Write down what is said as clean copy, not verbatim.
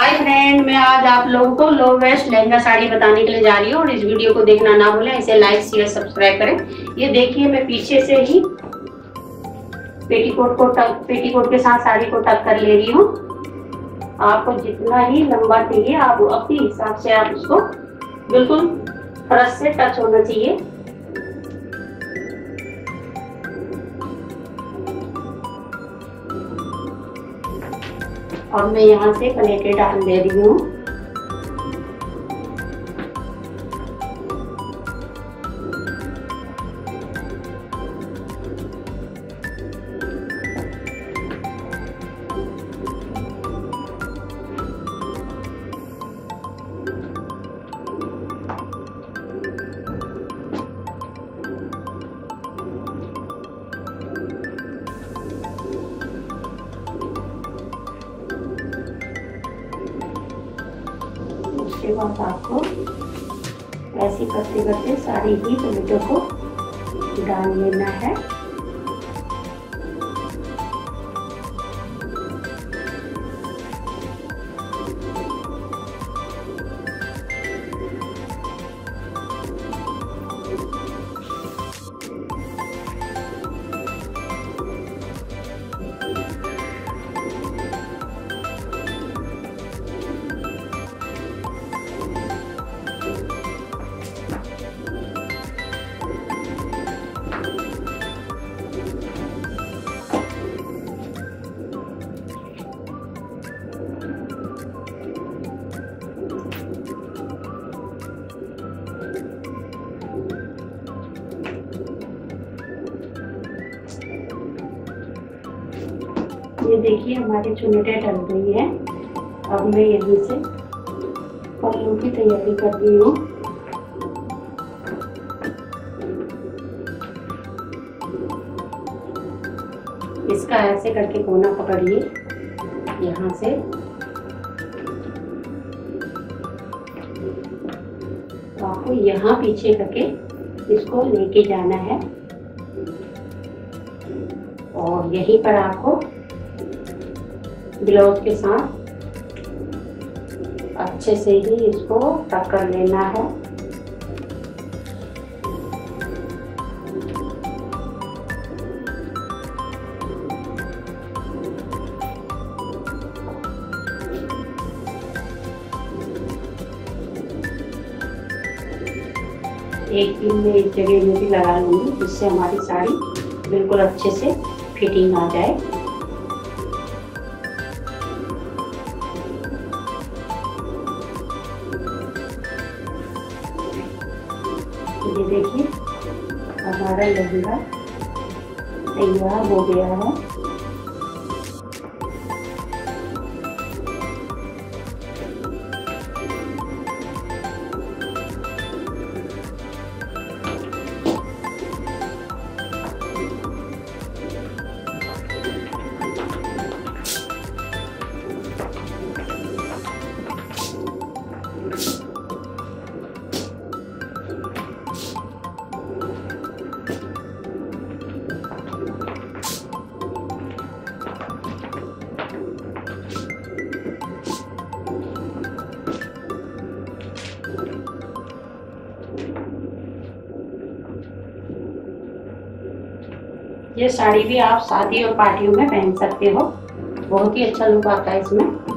Hi friend, मैं आज आप लोगों को लो वेस्ट लहंगा साड़ी बताने के लिए जा रही हूँ और इस वीडियो को देखना ना भूलें। इसे लाइक शेयर सब्सक्राइब करें। ये देखिए, मैं पीछे से ही पेटीकोट के साथ साड़ी को टक कर ले रही हूँ। आपको जितना ही लंबा चाहिए आप अपने हिसाब से आप उसको बिल्कुल फर्श से टच होना चाहिए। और मैं यहाँ से प्लेटें डाल दे रही हूँ। उसके बाद आपको ऐसे करते करते सारी ही प्लेटों को डाल लेना है। ये देखिए, हमारी चुन्नटें डल गई है। अब मैं यहीं से पल्लू की तैयारी कर रही हूँ। इसका ऐसे करके कोना पकड़िए यहाँ से, तो आपको यहाँ पीछे करके इसको लेके जाना है और यहीं पर आपको ब्लाउज के साथ अच्छे से ही इसको टक कर लेना है। एक पिन में इस जगह में भी लगा लूंगी जिससे हमारी साड़ी बिल्कुल अच्छे से फिटिंग आ जाए। ये देखिए, हमारा लहंगा तैयार हो गया है। ये साड़ी भी आप शादी और पार्टियों में पहन सकते हो। बहुत ही अच्छा लुक आता है इसमें।